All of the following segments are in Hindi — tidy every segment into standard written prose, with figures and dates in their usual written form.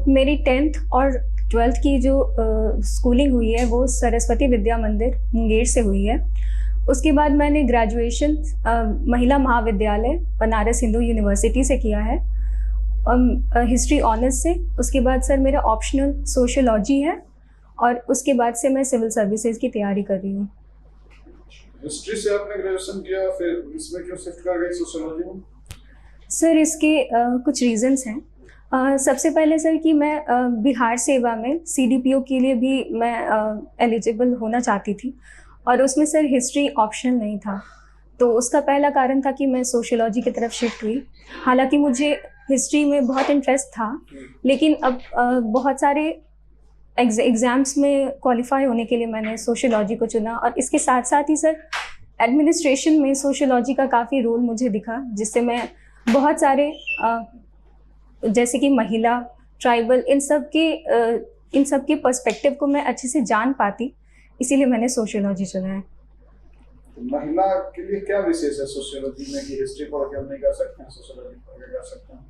मेरी 10th और 12th की जो स्कूलिंग हुई है वो सरस्वती विद्या मंदिर मुंगेर से हुई है। उसके बाद मैंने ग्रेजुएशन महिला महाविद्यालय बनारस हिंदू यूनिवर्सिटी से किया है, हिस्ट्री ऑनर्स से। उसके बाद सर मेरा ऑप्शनल सोशियोलॉजी है और उसके बाद से मैं सिविल सर्विसेज की तैयारी कर रही हूँ। हिस्ट्री से आपने ग्रेजुएशन किया, फिर इसमें क्यों शिफ्ट कर गई सोशियोलॉजी में? सर इसके कुछ रीजंस हैं। सबसे पहले सर कि मैं बिहार सेवा में CDPO के लिए भी मैं एलिजिबल होना चाहती थी और उसमें सर हिस्ट्री ऑप्शनल नहीं था, तो उसका पहला कारण था कि मैं सोशियोलॉजी की तरफ शिफ्ट हुई। हालांकि मुझे हिस्ट्री में बहुत इंटरेस्ट था, लेकिन अब बहुत सारे एग्ज़ाम्स में क्वालिफाई होने के लिए मैंने सोशियोलॉजी को चुना और इसके साथ साथ ही सर एडमिनिस्ट्रेशन में सोशियोलॉजी का काफ़ी रोल मुझे दिखा, जिससे मैं बहुत सारे जैसे कि महिला, ट्राइबल, इन सब के पर्सपेक्टिव को मैं अच्छे से जान पाती, इसीलिए मैंने सोशियोलॉजी चुना है। महिला के लिए क्या विशेष है सोशियोलॉजी में कि हिस्ट्री पढ़ के हम नहीं कर सकते हैं, सोशियोलॉजी पढ़ के कर सकते हैं?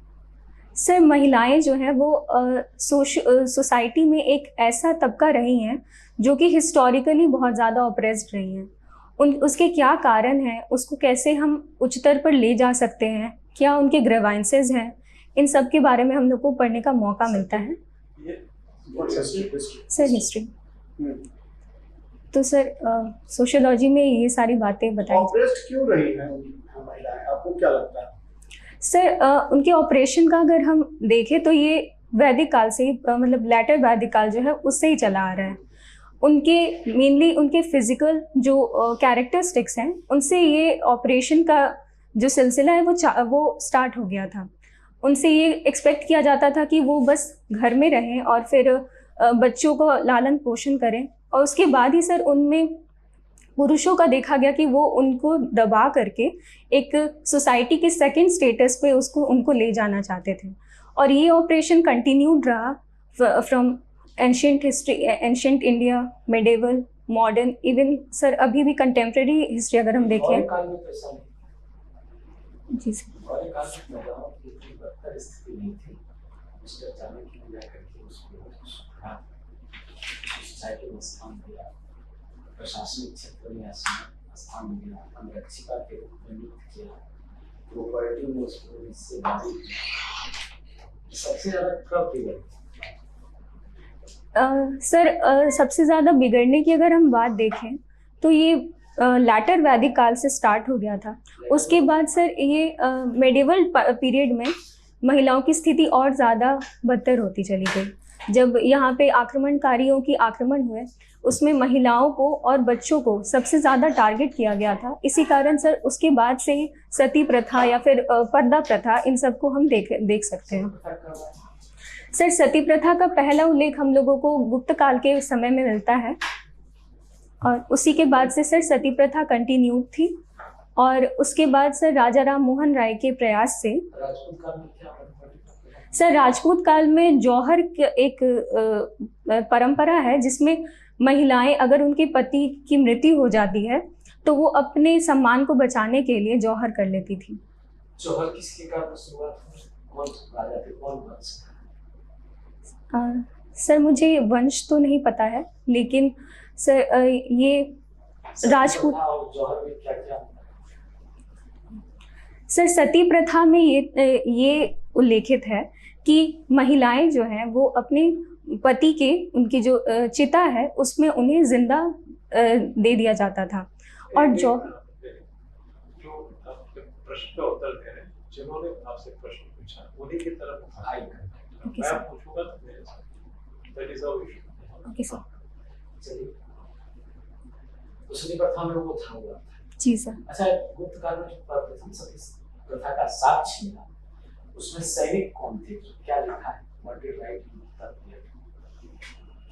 सर महिलाएं जो हैं वो सोसाइटी में एक ऐसा तबका रही हैं जो कि हिस्टोरिकली बहुत ज़्यादा ऑप्रेस्ड रही हैं। उसके क्या कारण हैं, उसको कैसे हम उच्चतर पर ले जा सकते हैं, क्या उनके ग्रीवेंसेस हैं, इन सब के बारे में हम लोग को पढ़ने का मौका मिलता है। सर हिस्ट्री तो सर सोशियोलॉजी में ये सारी बातें बताई। ऑप्रेस्ड क्यों रही हैं महिलाएं, आपको क्या लगता है? सर उनके ऑपरेशन का अगर हम देखें तो ये वैदिक काल से ही मतलब लेटर वैदिक काल जो है उससे ही चला आ रहा है। उनके मेनली उनके फिजिकल जो कैरेक्टरिस्टिक्स हैं उनसे ये ऑपरेशन का जो सिलसिला है वो स्टार्ट हो गया था। उनसे ये एक्सपेक्ट किया जाता था कि वो बस घर में रहें और फिर बच्चों को लालन पोषण करें, और उसके बाद ही सर उनमें पुरुषों का देखा गया कि वो उनको दबा करके एक सोसाइटी के सेकंड स्टेटस पे उनको ले जाना चाहते थे, और ये ऑपरेशन कंटिन्यूड रहा from ancient history, ancient India, medieval, modern, even sir अभी भी कंटेम्प्रेरी हिस्ट्री अगर हम देखें। जी सर। प्रशासनिक क्षेत्र में स्थान मिला, अंगरक्षिका के रूप में नियुक्त किया, प्रॉपर्टी में उसको हिस्सेदारी सबसे ज़्यादा कब बिगड़ी? सर सबसे ज़्यादा बिगड़ने की अगर हम बात देखें तो ये लैटर वैदिक काल से स्टार्ट हो गया था। उसके बाद सर ये मेडिवल पीरियड में महिलाओं की स्थिति और ज़्यादा बदतर होती चली गई। जब यहाँ पे आक्रमणकारियों की आक्रमण हुए उसमें महिलाओं को और बच्चों को सबसे ज़्यादा टारगेट किया गया था। इसी कारण सर उसके बाद से ही सती प्रथा या फिर पर्दा प्रथा, इन सब को हम देख सकते हैं। सर सती प्रथा का पहला उल्लेख हम लोगों को गुप्त काल के समय में मिलता है, और उसी के बाद से सर सती प्रथा कंटिन्यू थी, और उसके बाद सर राजा राम मोहन राय के प्रयास से सर राजपूत काल में जौहर एक परंपरा है जिसमें महिलाएं अगर उनके पति की मृत्यु हो जाती है तो वो अपने सम्मान को बचाने के लिए जौहर कर लेती थी। जौहर किसके कारण शुरुआत हुई? कौन राजा थे, कौन वंश? सर मुझे वंश तो नहीं पता है, लेकिन सर ये राजपूत। जौहर में क्या क्या? सर सती प्रथा में ये उल्लेखित है कि महिलाएं जो हैं वो अपने पति के, उनकी जो चिता है उसमें उन्हें जिंदा दे दिया जाता था। और जो प्रश्न का उत्तर दे रहे हैं, जिन्होंने आपसे प्रश्न पूछा उन्हीं की तरफ आई करते हैं। मैं पूछूंगा तो मेरे साथ that is our issue. Okay sir. चलिए, दूसरी प्रथा में वो था हुआ। जी सर। अच्छा, गुप्त काल में जो प्रथम सती प्रथा का साक्ष्य मिला उसमें सैनिक कौन थे, क्या लिखा है? What did right in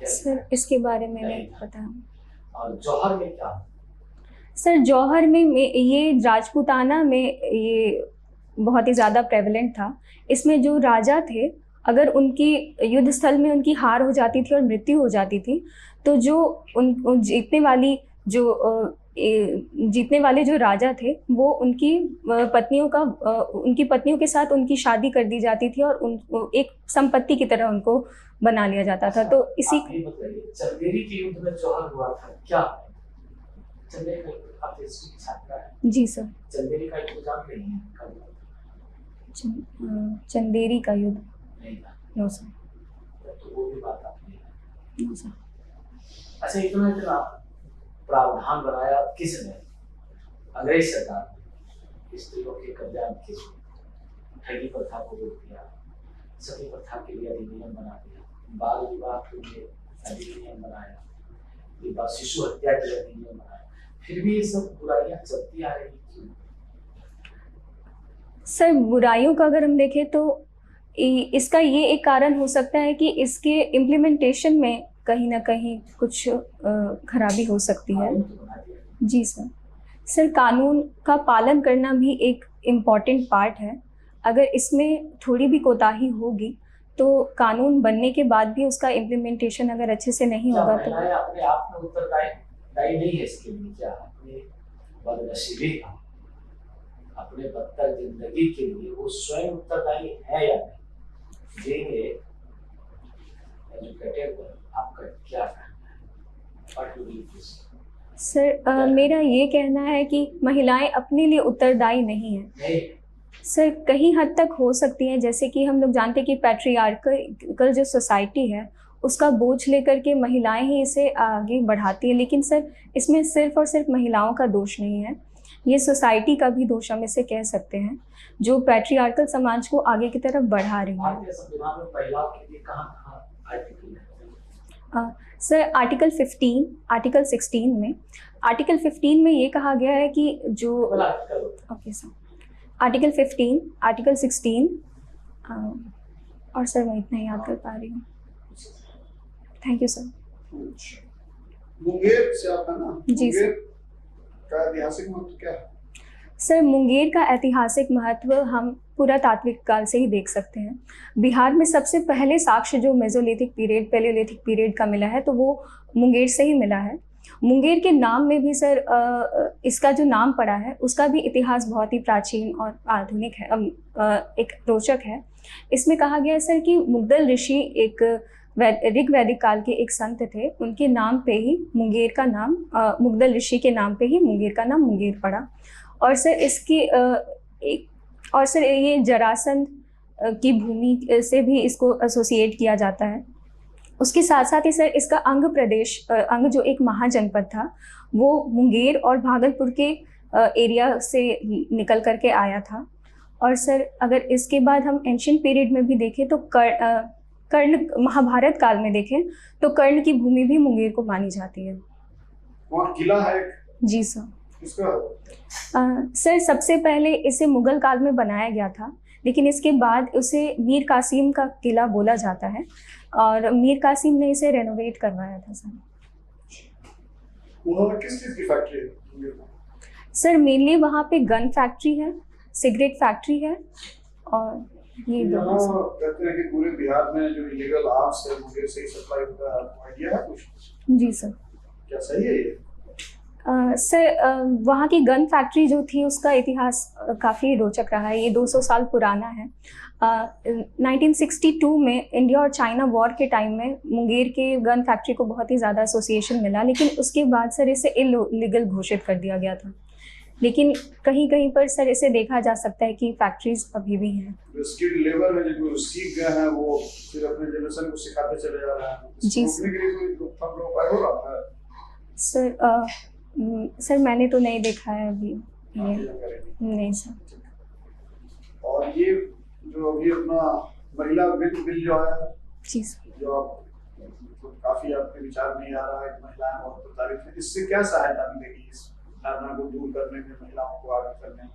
sir इसके बारे में नहीं पता। और जौहर में क्या? सर जौहर में ये राजपूताना में ये बहुत ही ज़्यादा प्रेवलेंट था। इसमें जो राजा थे अगर उनकी युद्ध स्थल में उनकी हार हो जाती थी और मृत्यु हो जाती थी तो जो उन जीतने वाली जो जीतने वाले जो राजा थे वो उनकी पत्नियों के साथ उनकी शादी कर दी जाती थी और उनको एक संपत्ति की तरह उनको बना लिया जाता था। तो इसी आप ये बताइए, चंदेरी के युद्ध में जौहर हुआ था क्या? चंदेरी का युद्ध, आप हिस्ट्री की छात्रा है। जी सर। चंदेरी का युद्ध जान रही हैं कब? चंदेरी का युद्ध नहीं था। No sir. तो वो भी बात आपने। No sir. अच्छा, इतना प्रावधान बनाया किसने? अंग्रेज सरकार ने स्त्रियों के कल्याण के लिए ठगी प्रथा को रोक दिया, सती प्रथा के लिए अधिनियम बना दिया, बाल विवाह के लिए अधिनियम बनाया, विवाह शिशु हत्या के लिए अधिनियम बनाया, फिर भी ये सब बुराइयां चलती आ रही क्यों? सर बुराइयों का अगर हम देखें तो इसका ये एक कारण हो सकता है कि इसके इम्प्लीमेंटेशन में कहीं ना कहीं कुछ खराबी हो सकती है। जी सर। सर कानून का पालन करना भी एक इम्पॉर्टेंट पार्ट है। अगर इसमें थोड़ी भी कोताही होगी तो कानून बनने के बाद भी उसका इम्प्लीमेंटेशन अगर अच्छे से नहीं होगा तो अपने आप में उत्तरदायी नहीं है इसके लिए क्या? अपने बदनसीबी का, अपने बदतर जिंदगी के लिए वो स्वयं उत्तरदायी है या नहीं? ये एजुकेटेड आपका क्या कहना है? What do you think? Sir मेरा ये कहना है कि महिलाएं अपने लिए उत्तरदायी नहीं है। सर कहीं हद तक हो सकती हैं, जैसे कि हम लोग जानते हैं कि पैट्रियार्कल जो सोसाइटी है उसका बोझ लेकर के महिलाएं ही इसे आगे बढ़ाती है, लेकिन सर इसमें सिर्फ और सिर्फ महिलाओं का दोष नहीं है, ये सोसाइटी का भी दोष हम इसे कह सकते हैं, जो पैट्रियार्कल समाज को आगे की तरफ बढ़ा रही है। भारतीय संविधान में महिलाओं के लिए कहाँ आर्टिकल है? सर आर्टिकल 15, आर्टिकल 16 में, आर्टिकल 15 में ये कहा गया है कि जो ओके सर, आर्टिकल 15, आर्टिकल 16 और सर मैं इतना याद कर पा रही हूँ। Thank you sir. मुंगेर से आप है ना? जी सर। का ऐतिहासिक महत्व क्या है? सर मुंगेर का ऐतिहासिक महत्व हम पुरातात्विक काल से ही देख सकते हैं। बिहार में सबसे पहले साक्ष्य जो मेसोलिथिक पीरियड, पैलियोलिथिक पीरियड का मिला है तो वो मुंगेर से ही मिला है। मुंगेर के नाम में भी सर इसका जो नाम पड़ा है उसका भी इतिहास बहुत ही प्राचीन और आधुनिक है, एक रोचक है। इसमें कहा गया है सर कि मुग्दल ऋषि एक ऋग वैदिक काल के एक संत थे, उनके नाम पे ही मुंगेर का नाम, मुग्दल ऋषि के नाम पे ही मुंगेर का नाम मुंगेर पड़ा। और सर इसकी और सर ये जरासंध की भूमि से भी इसको एसोसिएट किया जाता है। उसके साथ साथ ही सर इसका अंग प्रदेश, अंग जो एक महाजनपद था वो मुंगेर और भागलपुर के एरिया से निकल करके आया था। और सर अगर इसके बाद हम एंशिएंट पीरियड में भी देखें तो कर्ण, महाभारत काल में देखें तो कर्ण की भूमि भी मुंगेर को मानी जाती है। वहाँ किला है? जी सर। किसका? सर सबसे पहले इसे मुगल काल में बनाया गया था, लेकिन इसके बाद उसे मीर कासिम का किला बोला जाता है और मीर कासिम ने इसे रेनोवेट करवाया था सर। वहाँ किस चीज़ की फैक्ट्री है? सर मेनली वहाँ पे गन फैक्ट्री है, सिगरेट फैक्ट्री है और ये यहाँ कहते हैं कि पूरे बिहार में जो इलीगल आर्म्स है मुंगेर से ही सप्लाई होता है, आइडिया है कुछ? जी सर। क्या सही है ये? सर वहाँ की गन फैक्ट्री जो थी उसका इतिहास काफ़ी रोचक रहा है, ये 200 साल पुराना है। 1962 में इंडिया और चाइना वॉर के टाइम में मुंगेर के गन फैक्ट्री को बहुत ही ज़्यादा एसोसिएशन मिला, लेकिन उसके बाद सर इसे इलीगल घोषित कर दिया गया था। लेकिन कहीं कहीं पर सर इसे देखा जा सकता है कि फैक्ट्रीज अभी भी हैं। स्किल लेबर है जो सीख गए हैं वो फिर अपने जनरेशन को सिखाते चले जा रहे हैं। जी सर। सर मैंने तो नहीं देखा है अभी ये, नहीं सर। और ये जो अभी अपना महिला बिल जो है, जी सर, जो आप काफी आपके विचार में आ रहा है, महिलाएं बहुत प्रताड़ित हैं, इससे क्या सहायता मिलेगी इस धारणा को दूर करने में, महिलाओं को आगे करने में,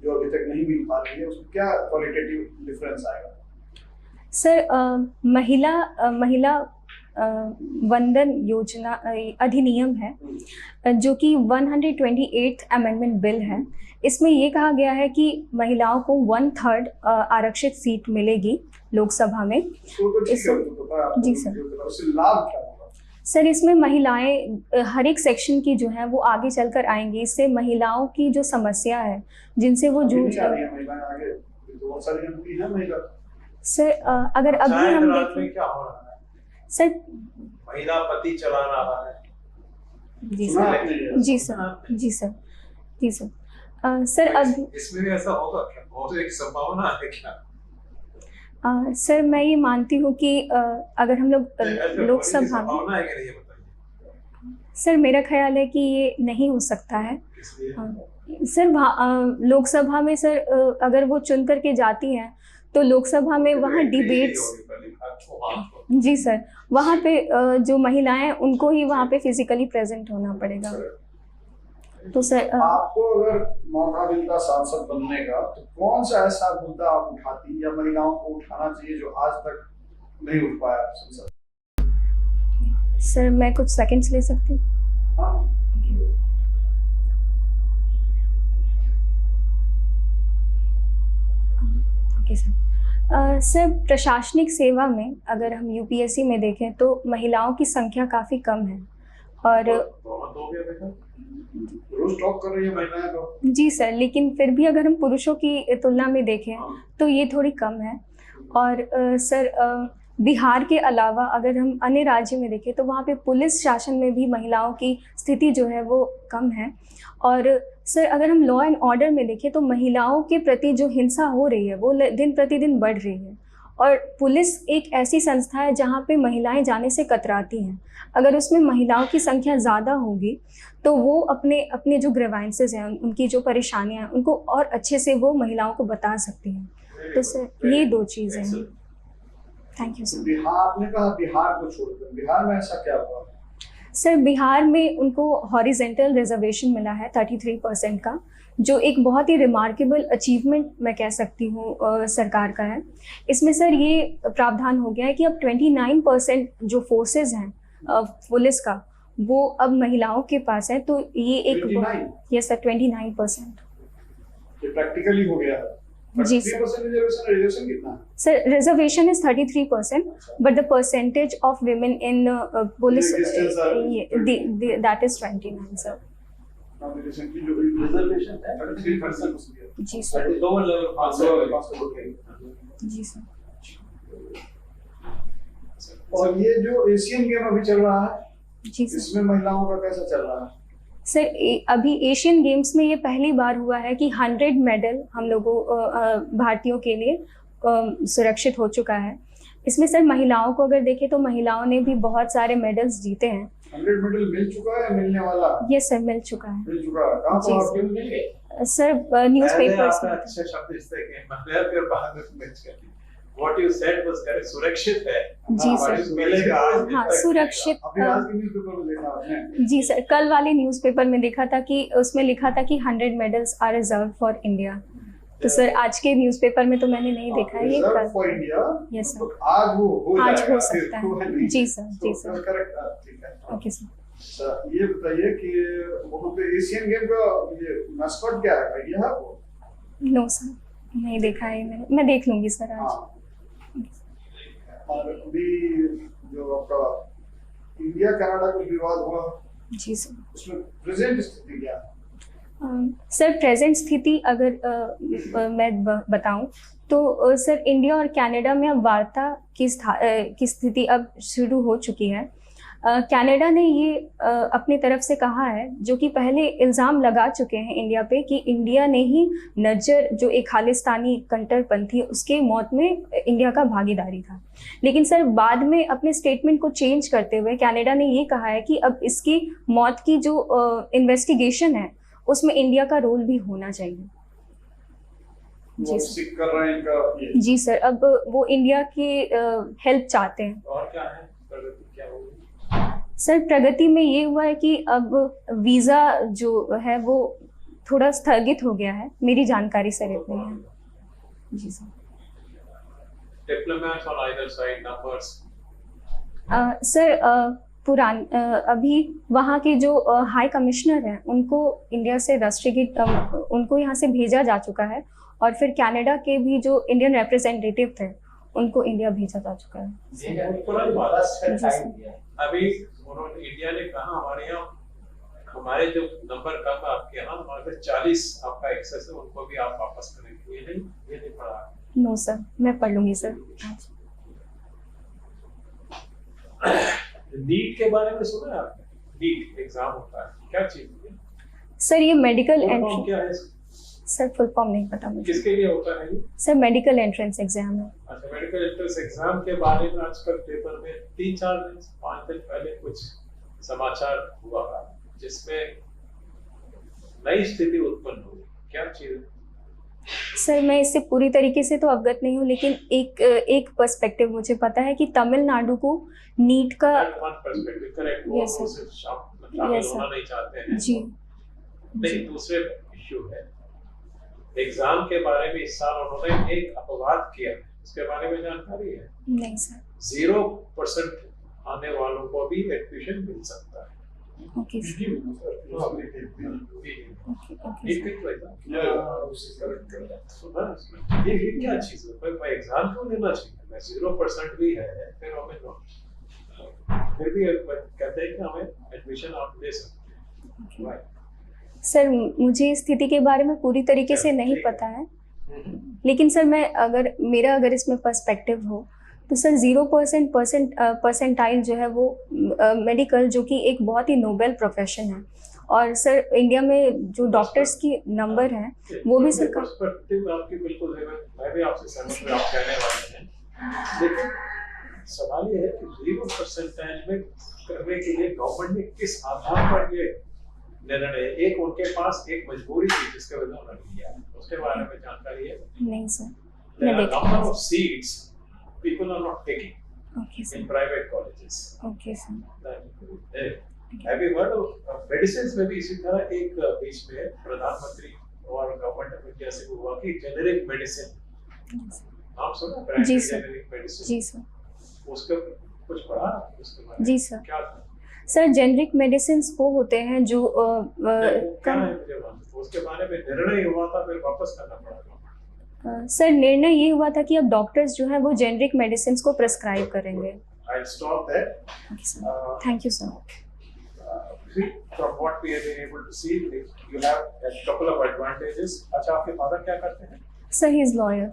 जो अभी तक नहीं मिल पा रही है, उसमें क्या क्वालिटेटिव डिफरेंस आएगा? सर महिला वंदन योजना अधिनियम है जो कि 128th अमेंडमेंट बिल है। इसमें ये कहा गया है कि महिलाओं को 1/3 आरक्षित सीट मिलेगी लोकसभा में। जी सर। लाभ क्या होगा? सर इसमें महिलाएं हर एक सेक्शन की जो है वो आगे चलकर आएंगी। इससे महिलाओं की जो समस्या है जिनसे वो जूझ नहीं आ रही है महिलाएं आगे, तो बहुत सारी एमपी है महिला। सर अगर अभी हम पंचायत राज में देखें क्या हो रहा है? सर। महिला पति चला रहा है। जी सुना सर। आपने ये? जी सर। जी सर। जी सर। सर अब इसमें भी ऐसा होगा क्या? बहुत एक संभावना है क्या? सर मैं ये मानती हूँ कि अगर हम लोग ऐसे लोकसभा में, संभावना है कि नहीं, ये बताइए। सर मेरा ख्याल है कि ये नहीं हो सकता है। इसलिए सर लोकसभा में सर अगर वो चुन करके जाती हैं तो लोकसभा में वहाँ डिबेट्स, जी सर, वहाँ पे जो महिलाएं हैं उनको ही वहाँ पे फिजिकली प्रेजेंट होना पड़ेगा। तो सर आपको अगर मौका मिलता सांसद बनने का तो कौन सा ऐसा मुद्दा आप उठाती या महिलाओं को उठाना चाहिए जो आज तक नहीं उठ पाया संसद? सर मैं कुछ सेकंड्स ले सकती हूँ? हाँ, ओके सर। सर प्रशासनिक सेवा में अगर हम यूपीएससी में देखें तो महिलाओं की संख्या काफ़ी कम है। और बहुत हो गया बेटा। रोज टॉक कर रही है महिलाएं तो। जी सर, लेकिन फिर भी अगर हम पुरुषों की तुलना में देखें तो ये थोड़ी कम है। और सर बिहार के अलावा अगर हम अन्य राज्य में देखें तो वहाँ पे पुलिस शासन में भी महिलाओं की स्थिति जो है वो कम है। और सर अगर हम लॉ एंड ऑर्डर में देखें तो महिलाओं के प्रति जो हिंसा हो रही है वो दिन प्रतिदिन बढ़ रही है। और पुलिस एक ऐसी संस्था है जहाँ पे महिलाएं जाने से कतराती हैं। अगर उसमें महिलाओं की संख्या ज़्यादा होगी तो वो अपने अपने जो ग्रीवेंसेस हैं, उनकी जो परेशानियां हैं, उनको और अच्छे से वो महिलाओं को बता सकती हैं। तो सर ये दो चीज़ें हैं। Thank you sir. बिहार, आपने कहा बिहार को छोड़कर, बिहार में ऐसा क्या हुआ? सर बिहार में उनको हॉरिजेंटल रिजर्वेशन मिला है 33% का, जो एक बहुत ही रिमार्केबल अचीवमेंट मैं कह सकती हूँ सरकार का है। इसमें सर ये प्रावधान हो गया है कि अब 29% जो फोर्सेस हैं पुलिस का वो अब महिलाओं के पास है। तो ये एक 29? Yes sir 29%। ये प्रैक्टिकली हो गया है। जी सर। 33% रिजर्वेशन कितना है? Sir reservation is 33%, but the percentage of women in police that is 29 sir. Nomination की जो रिजर्वेशन है 33% जी सर। लोअर लेवल जी सर। और ये जो एशियन गेम अभी चल रहा है जी सर। इसमें महिलाओं का कैसा चल रहा है? सर अभी एशियन गेम्स में ये पहली बार हुआ है कि 100 मेडल हम लोगों भारतीयों के लिए सुरक्षित हो चुका है। इसमें सर महिलाओं को अगर देखें तो महिलाओं ने भी बहुत सारे मेडल्स जीते हैं। 100 मेडल मिल चुका है या मिलने वाला? यस सर, मिल चुका है। मिल चुका है। कहाँ जी पर सर। आपके मिल गए? सर न्यूज़पेपर्स में। अच्छे शब्द इस्तेमाल किए, फिर बाद में मैच कर दी। What you said was correct, सुरक्षित है। जी सर। मिलेगा आज। हाँ सुरक्षित। अभी आज के न्यूज़पेपर में देखा आपने? जी सर, कल वाले न्यूज़पेपर में देखा था कि उसमें लिखा था कि 100 medals are reserve for India. तो सर आज के न्यूज़पेपर में तो मैंने नहीं देखा है ये। Reserve for India. Yes sir. आज वो हो आज जाएगा, हो सकता है। जी सर। जी सर। करेक्ट, ठीक है। Okay sir. सर ये बताइए कि वहाँ पे एशियन गेम का ये मैस्कॉट क्या है, आइडिया है आपको? नो सर, नहीं देखा है मैंने। मैं देख लूंगी सर आज। हाँ। और अभी जो आपका इंडिया कनाडा का विवाद हुआ जी सर। उसमें प्रेजेंट स्थिति क्या है? सर प्रेजेंट स्थिति अगर मैं बताऊं तो सर इंडिया और कनाडा में अब वार्ता की स्थिति अब शुरू हो चुकी है। कनाडा ने ये अपनी तरफ से कहा है, जो कि पहले इल्ज़ाम लगा चुके हैं इंडिया पे कि इंडिया ने ही नज्जर जो एक खालिस्तानी कट्टरपंथी उसके मौत में इंडिया का भागीदारी था। लेकिन सर बाद में अपने स्टेटमेंट को चेंज करते हुए कनाडा ने ये कहा है कि अब इसकी मौत की जो इन्वेस्टिगेशन है उसमें इंडिया का रोल भी होना चाहिए। वो सिक कर रहे हैं इनका ये। जी सर, अब वो इंडिया की हेल्प चाहते हैं। और क्या है, प्रगति क्या होगी? सर प्रगति में ये हुआ है कि अब वीज़ा जो है वो थोड़ा स्थगित हो गया है, मेरी जानकारी सर इतनी है। जी sir. Diplomats on either side, numbers. Sir अभी वहाँ के जो हाई कमिश्नर हैं उनको इंडिया से रस्ट्रिकेट उनको यहाँ से भेजा जा चुका है। और फिर कनाडा के भी जो इंडियन रिप्रेजेंटेटिव थे उनको इंडिया भेजा जा चुका है। भेजा नहीं, थोड़ा टाइम दिया है। अभी उन्होंने इंडिया ने कहा हमारे यहाँ हमारे जो नंबर कम है आपके यहाँ हमारे पास 40 आपका एक्सेस है उनको भी आप वापस करेंगे ये नहीं पढ़ा नो सर, मैं पढ़ लूंगी सर। नीट के बारे में सुना है आपने? नीट एग्जाम होता है, क्या चीज है सर ये मेडिकल फुल फॉर्म एंट्रेंस, क्या है? सर फुल फॉर्म नहीं पता मुझे। किसके लिए होता है ये? सर मेडिकल एंट्रेंस एग्जाम है। अच्छा, मेडिकल एंट्रेंस एग्जाम के बारे में आजकल पेपर में 3-4 दिन 5 दिन पहले कुछ समाचार हुआ जिसमें नई स्थिति उत्पन्न हुई, क्या चीज है? सर मैं इससे पूरी तरीके से तो अवगत नहीं हूँ, लेकिन एक पर्सपेक्टिव मुझे पता है कि तमिलनाडु को नीट का पर्सपेक्टिव करेक्ट, वो Yes, sir. उसे शामिल Yes, sir. होना नहीं चाहते हैं जी नहीं, दूसरे इश्यू है एग्जाम के बारे में। इस साल उन्होंने एक अपवाद किया, इसके बारे में जानकारी है? नहीं सर। 0% आने वालों को भी एडमिशन मिल सकता है। ओके सर, ये क्या चीज है? भाई एग्जाम क्यों देना चाहिए? 0% भी है फिर हमें फिर भी कहते हैं कि हमें एडमिशन आप ले सकते हैं। सर मुझे इस स्थिति के बारे में पूरी तरीके से नहीं पता है, लेकिन सर मेरा अगर इसमें पर्सपेक्टिव हो तो सर 0% परसेंटाइल जो है वो मेडिकल, जो कि एक बहुत ही नोबेल प्रोफेशन है, और सर इंडिया में जो डॉक्टर्स की नंबर है वो भी सर पर्सपेक्टिव आपकी बिल्कुल है, मैं भी आपसे सहमत हूं, आप कहने वाले हैं। लेकिन सवाल ये है कि 0% में करने के लिए गवर्नमेंट ने किस आधार पर ये निर्णय, एक उनके पास एक मजबूरी थी जिसके वजह से उन्होंने लिया, उसके बारे में जानकारी है? नहीं सर, There मैं are number of seats people are not taking okay in sir, private colleges. Okay sir, Have you heard of medicines में भी इसी तरह एक बीच में प्रधानमंत्री और गवर्नमेंट ऑफ इंडिया से हुआ कि जेनेरिक मेडिसिन, आप सुना? जी सर, जेनेरिक मेडिसिन, जी सर, उसका कुछ पढ़ा उसके बारे में? जी सर। क्या था? सर जेनरिक मेडिसिन वो होते हैं जो क्या है मुझे मालूम, उसके बारे में निर्णय हुआ था फिर वापस करना पड़ा। सर निर्णय ये हुआ था कि अब डॉक्टर्स जो हैं वो जेनरिक मेडिसिन को प्रेस्क्राइब करेंगे। I'll stop there. Okay sir, thank you sir. From what we have been able to see, you have a couple of advantages. अच्छा, आपके फादर क्या करते हैं? Sir he is lawyer.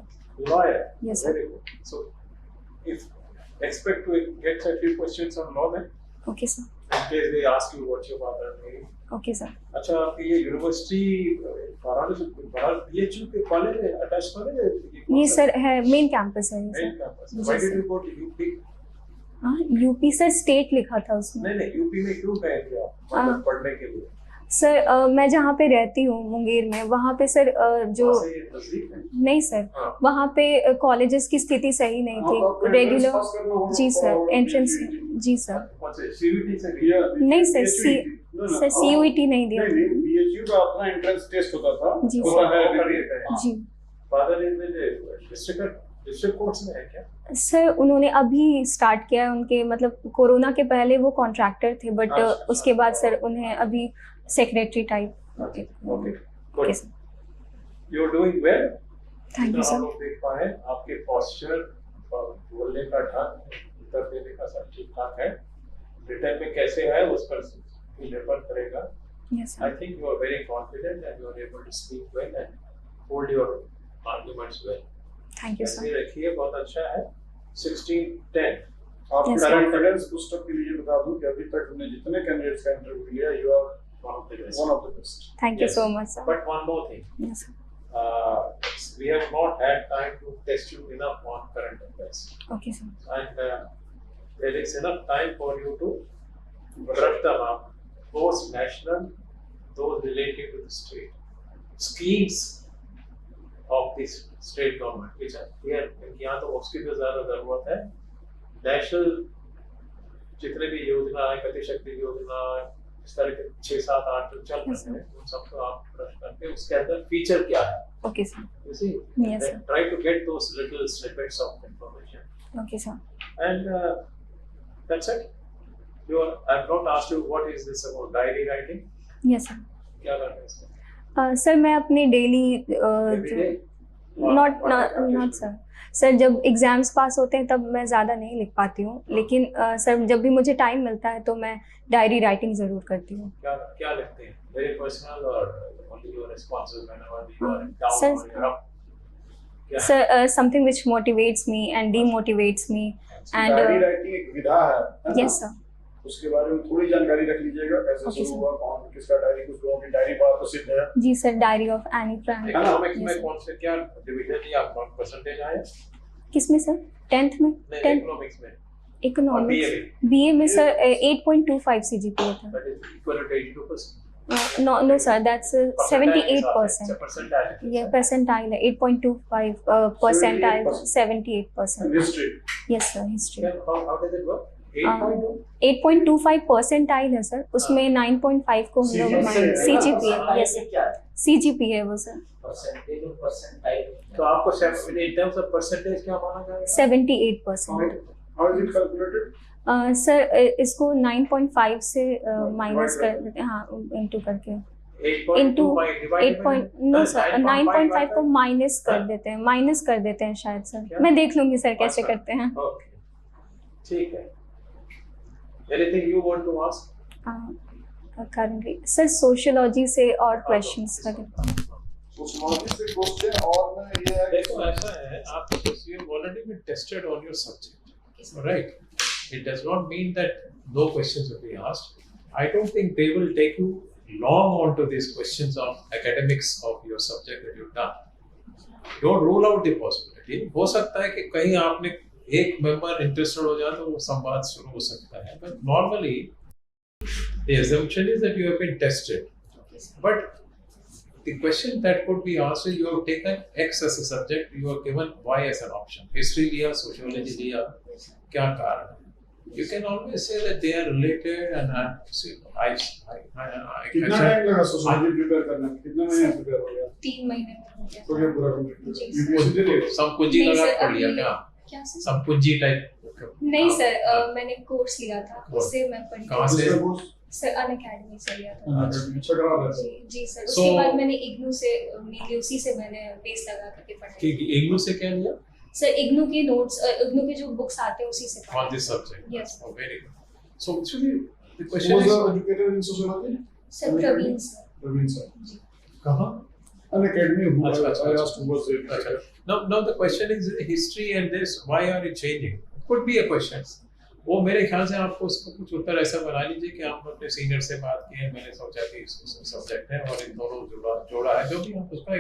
Lawyer. Yes, sir. Very good. So, if expect to get a few questions on law then, okay sir, in case they ask you what your father made. Okay sir. अच्छा, आपकी ये यूनिवर्सिटी BHU के कॉलेज है, अटैच कॉलेज है? ये सर है मेन कैंपस है ये Main सर। campus. जी, Why did sir. you go to UP? हाँ यूपी सर, स्टेट लिखा था उसमें। नहीं, यूपी में क्यों गए थे आप? हाँ। मतलब पढ़ने के लिए? सर मैं जहाँ पे रहती हूँ मुंगेर में, वहाँ पे सर जो वहाँ से ये नजदीक है? नहीं सर, हाँ। वहाँ पे कॉलेजेस की स्थिति सही नहीं थी रेगुलर। जी सर, एंट्रेंस, जी सर। कौन से CUET से दिया? नहीं सर, सर CUET नहीं दिया। BHU का अपना एंट्रेंस टेस्ट होता था। जी होता सर। है जी फादर इन डिस्ट्रिक्ट कोर्ट्स में है क्या? सर उन्होंने अभी स्टार्ट किया है, उनके मतलब कोरोना के पहले वो कॉन्ट्रैक्टर थे, बट अच्छा, उसके बाद सर उन्हें अभी secretary type. Okay, okay good. Sir, you are doing well. Thank you हम सर। लोग देख पाए आपके पोस्चर, बोलने का ढंग, उत्तर देने का सब ठीक ठाक है। रिटर्न में कैसे है उस पर निर्भर करेगा। Yes I sir, think you are very confident and you are able to speak well and hold your arguments well. Thank you ऐसे सर। रखिए, बहुत अच्छा है। 16-10 आपके Yes, sir. कॉन्फिडेंस बूस्टअप के लिए बता दूं कि अभी तक हमने जितने कैंडिडेट्स का इंटरव्यू लिया, you are one of the best. one of the best. Thank you Yes. So much sir. But one more thing, yes sir, we have not had time to test you enough on current affairs, okay sir, and there is enough time for you to brush them up, those national, those related to the state schemes of this state government, which are here. यहाँ तो उसकी भी ज़्यादा ज़रूरत है। नेशनल जितने भी योजना है, गति शक्ति योजना, इस तरह के 6-7-8 जो चल Yes, रहे हैं, उन सबको आप ब्रश करके उसके अंदर फीचर क्या है, okay sir, you see, Yes, sir. try to get those little snippets of information, okay sir. and that's it. I've not asked you what is this about diary writing. Yes sir. क्या करना है इसमें? सर मैं अपनी डेली Every जो day? नॉट सर जब एग्जाम्स पास होते हैं तब मैं ज़्यादा नहीं लिख पाती हूँ, लेकिन सर जब भी मुझे टाइम मिलता है तो मैं डायरी राइटिंग ज़रूर करती हूँ। क्या क्या लिखते हैं? Very personal or only your responses whenever you are Sir, down or you are up? क्या? Sir something which motivates me and demotivates me and diary writing एक विधा है ना? Yes sir. उसके बारे में थोड़ी जानकारी रख लीजिएगा, कैसे Okay, शुरू sir. हुआ, कौन किसका डायरी, कुछ लोगों की डायरी बहुत प्रसिद्ध है। जी sir, diary of Anne Frank. Economics Yes, में sir. कौन से क्या डिवीजन लिया आपका परसेंटेज आया? किसमें सर? 10th में? नहीं, 10th इकोनॉमिक्स में इकोनॉमिक्स बीए में सर 8.25 सीजीपीए था। that is equal to 82%. No sir, that's 78%. Percentile. Yeah, percentile है 8.25 percentile 78%. History Yes sir, history. How does it work? 8.2? 8.25 percentile है सर, उसमें 9.5 को हम लोग सीजीपीए, यस सर, सीजीपीए वो सर परसेंटेज और परसेंटाइल। तो आपको in terms of percentage क्या माना जाएगा? 78%। How is it calculated? Sir इसको 9.5 से माइनस कर देते हैं, हाँ इंटू करके 8.2 by divided by no sir 9.5 को 9.5 माइनस कर देते हैं, माइनस कर देते हैं शायद सर, क्या? मैं देख लूंगी सर कैसे अच्छा, करते हैं। ओके, ठीक है। Anything you want to ask? Currently sir sociology से और क्वेश्चंस करें। सोशियोलॉजी से क्वेश्चन और में ये है देखो ऐसा है, आप you've already been tested on your subject, right? It does not mean that no questions will be asked. I don't think they will take you long onto these questions on academics of your subject that you've done. Don't rule out the possibility. हो सकता है कि कहीं आपने एक मेंबर इंटरेस्टेड हो जाए तो वो संवाद शुरू हो सकता है, but normally the assumption is that you have been tested. But the question that could be asked is you have taken X as a subject, you are given Y as an option. History लिया, sociology लिया, क्या कारण है? You can always say that they are related and I कितना टाइम लगा सोशियोलॉजी प्रिपेयर करने में? कितने महीने प्रिपेयर हो गया? 3 महीने में हो गया। तो ये पूरा कंप्लीट जी, यूपीएससी दे दिया? सब कुंजी नहीं लगा सर, पढ़ लिया अभी- क्या? क्या सर? सब कुंजी टाइप? नहीं सर, मैंने कोर्स लिया था, उससे मैं पढ़ी। कहाँ से? दूसरा कोर्स? सर अन अकेडमी से लिया था। अच्छा करा रहे थे। जी सर, So- उसके बाद मैंने इग्नू से मेनली उसी से मैंने बेस लगा करके कि पढ़ा। इग्नू से क्या लिया? सर इग्नू के नोट्स, इग्नू के जो बुक्स आते हैं उसी से On पढ़ा। this subject? Yes. Oh, very good. So actually the Who question was is the educator in sociology? Sir Praveen sir. Praveen sir. जी। कहाँ? An academy who अच्छा, अच्छा, I अच्छा। asked who was the अच्छा। educator. Now the question is history and this, why are you changing? Could be a question. वो मेरे ख्याल से आपको उसका कुछ उत्तर ऐसा बना लीजिए कि आप अपने सीनियर से बात की है, मैंने सोचा कि सब्जेक्ट है और इन दोनों जोड़ा है, जो भी आप उसका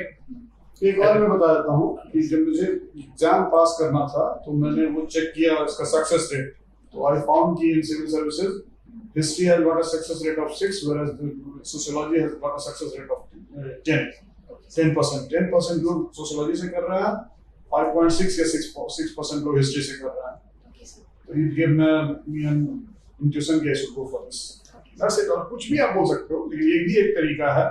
एक और मैं बता देता हूँ कि जब मुझे एग्जाम पास करना था तो मैंने वो चेक किया इसका सक्सेस रेट, तो आई फाउंड कि in civil services history has got a success rate of 6 whereas the sociology has got a success rate of 10% लोग सोशियोलॉजी से कर रहे हैं, 5.6 या 6% लोग हिस्ट्री से कर रहे हैं। तो it gave me an intuition कि I should go for this. That's it. और कुछ भी आप बोल सकते हो, लेकिन ये भी एक तरीका है।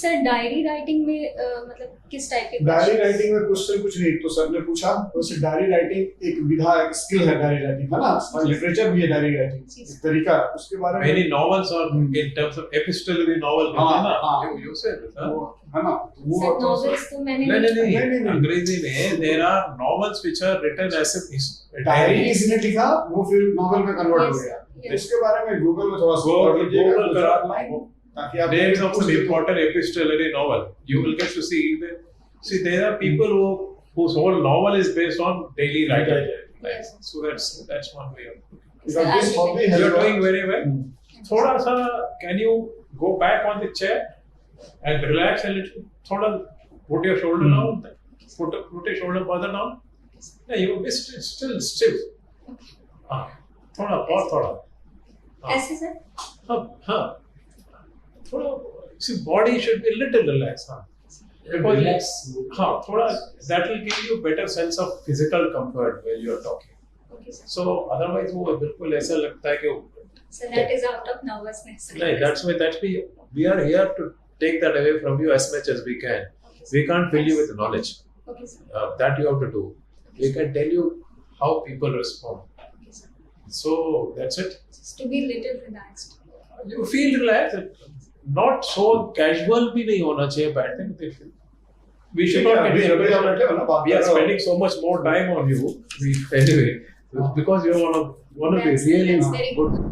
सर डायरी राइटिंग में मतलब किस टाइप के डायरी questions? राइटिंग में क्वेश्चन कुछ नहीं, तो सर ने पूछा वैसे डायरी राइटिंग एक विधा, एक स्किल है डायरी राइटिंग, है ना? लिटरेचर भी है डायरी राइटिंग, एक तरीका है, उसके बारे में many novels or in terms of epistolary novel हाँ, है ना? हाँ। You said it, हाँ? वो है ना, वो सर तो novels तो मैंने नहीं, अंग्रेजी में there are novels which are written as a diary diary. किसी ने लिखा, वो फिर नॉवेल में कन्वर्ट हो Yes, गया। yes. इसके बारे में गूगल में थोड़ा सा पढ़ लीजिएगा, Google गुजरात करा, लाइन, ताकि आप names of some important epistolary novel. You will get to see there are people whose whole novel is based on daily writing. Right? Yes. So that's one way of looking. Because this hobby has You're got- doing very well. थोड़ा सा can you go back on the chair and relax a little? थोड़ा put your shoulder down. Put your shoulder further down. Yeah, you be still stiff. हाँ, थोड़ा और थोड़ा. हाँ. ऐसे सर? हाँ. थोड़ा see body should be a little relaxed. हाँ. Because Relax. हाँ, थोड़ा that will give you better sense of physical comfort when you are talking. Okay sir. So otherwise वो बिल्कुल ऐसा लगता है कि So that is out of nervousness. नहीं, that's we are here to take that away from you as much as we can. Okay, sir. We can't fill you with knowledge. Okay sir. That you have to do. We can tell you how people respond. Okay sir. So that's it. Just to be little relaxed. You feel relaxed. Not so casual भी नहीं होना चाहिए बैठने के लिए. we should not get we are spending so much more time on you. Anyway, because you're one of the really Yes, very good